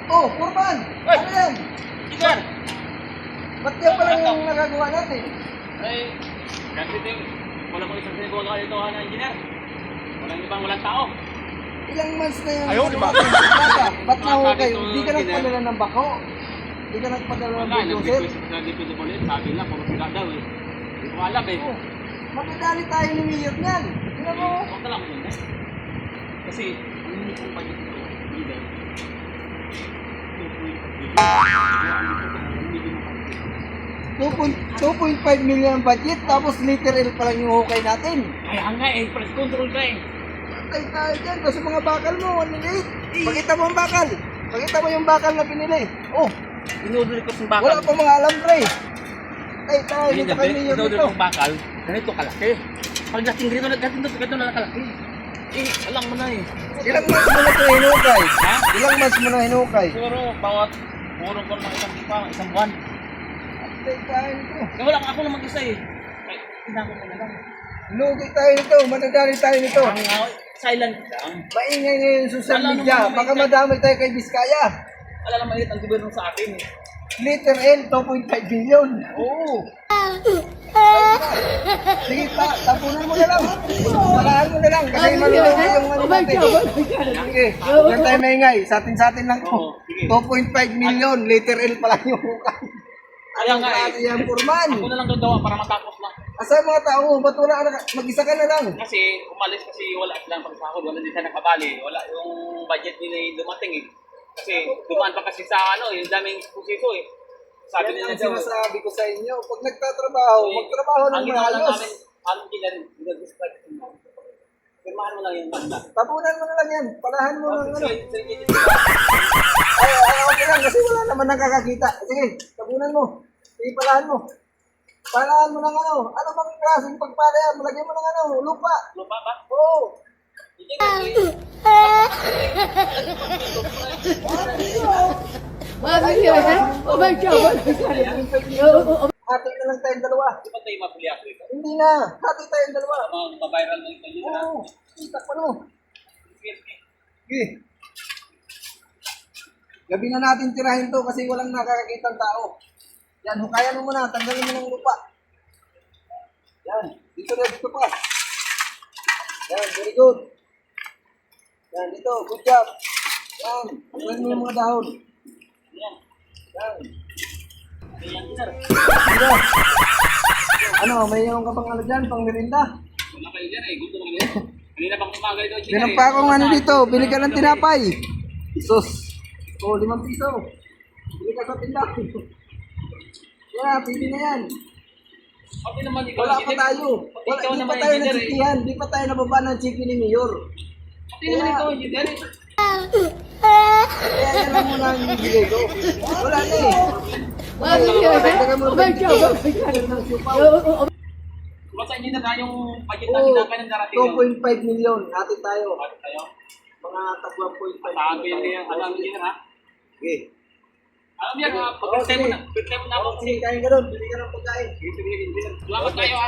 Oh, Kurban! Uy! Ano yan? Sir! Ba't yan palang yung nagagawa natin? Ay, kasi din, wala ko isang sinagawa dito na engineer. Walang tao. Ilang months na yung Ayaw, di ba? Ba't nahukay? Dito, Hindi ka engineer. nagpadala ng bako? Hindi ka nagpadala ng Wala, bulldozer? nag-request na dito sa ulit. Sabi lang, puro sila daw eh. Hindi ko alam eh. Oh, magdadali tayo ni Mayor niyan. Tingnan mo. Huwag ka lang muna. Kasi, ang hindi kong budget ito, leader. 2.5 million ang budget, tapos literal pa lang yung hukay natin. Kaya nga eh, press control ka eh. Patay tayo dyan, kasi mga bakal mo, ang liit. Pakita mo ang bakal. Pakita mo yung bakal na pinili. Oh, Inorder ko sa wala bakal. pa mga alam, pre. Patay tayo, dito kay Mayor Inorder dito. ko bakal, ganito kalaki. Pag dating ganito na kalaki. Eh, alam mo na eh. Ilang mas mo na ito hinukay? Ha? Ilang mas mo na hinukay? Siguro, bawat puro ko ng isang buwan. Patay tayo nito. Eh, wala ako na mag-isa eh. Ay, tinako ko na lang. Hinukay tayo nito, madadali tayo nito. Ang silent lang. Maingay ngayon yung social Wala media, namang baka maingay. madamay tayo kay Biskaya. Wala lang maliit ang gobyerno sa atin eh. Liter L, 2.5 billion. Oo. Sige pa, tapunan mo na lang. Paraan mo na lang, kasi malulungan yung ano natin. Sige, yan tayo maingay. Sa atin lang to. Oo, sige. 2.5 million, liter L pa lang yung hukay. Kaya nga Ano eh. yan, Purman? Ako na lang gagawa para matapos na. Asa mga tao, ba't wala ka na, mag-isa ka na lang. Kasi umalis kasi wala silang pagsahod, wala din siya nakabali, wala yung budget nila yung dumating eh. Kasi dumaan pa kasi sa ano, yung daming pusiso eh. Sabi Yan nila ang daw. sinasabi ko sa inyo, pag nagtatrabaho, magtrabaho ng ang ginawa lang maayos. namin, ang ginag-describe mo. Pirmahan mo lang yung banda. Tapunan mo na lang yan, palahan mo ng ano. Sige, Ay, okay lang, kasi wala naman nakakakita. Sige, tapunan mo. Sige, palahan mo. Palahan mo ng ano. Ano bang klaseng pagpalayan? Malagyan mo ng ano, lupa. lupa ba? Oo. Hindi kasi. Hati na lang tayong dalawa. Di ba tayo mabuli ako ito? Hindi na. Hati tayong dalawa. Mabaviral na ito yun na. Oo. Kita pa mo. Sige, sige. Sige. Gabi na natin tirahin to kasi walang nakakakitang tao. Yan, hukayan mo muna. Tanggalin mo ng lupa. Yan. Dito na, dito pa. Yan, very good. Yan, dito. Good job. Yan. Tanggalin mo yung mga dahon. Yan. Yan. Yan, sir. Dito. Ano, may yung ka pang ano dyan, pang merinda? Wala kayo dyan eh. Gusto kami. Kanina pang umaga ito. Meron pa akong ano dito, bili ka ng tinapay. Sus. Oh, 5 piso. Bili ka sa tindahan. Yeah, pili na yan. Okay naman ikaw. Wala pa tayo. Wala, di pa tayo nagsikihan. Di pa tayo nababa ng chicken ni Mayor. Okay naman ikaw, engineer. Kaya yan lang muna ang bibigay ko. Wala na eh. Dagdagan mo ng 20 piso. Ng siupaw. Basta engineer na yung budget Oo, natin na darating yun. 2.5 million. Atin tayo. Bakit tayo? Mga 2.5 Sabi yan, alam engineer ha? Okay. Alam yan ha? Pag-birthday mo na. Birthday mo na ako. Sige, kain ka doon. Bili ka ng pagkain. Sige, engineer. Salamat tayo ha.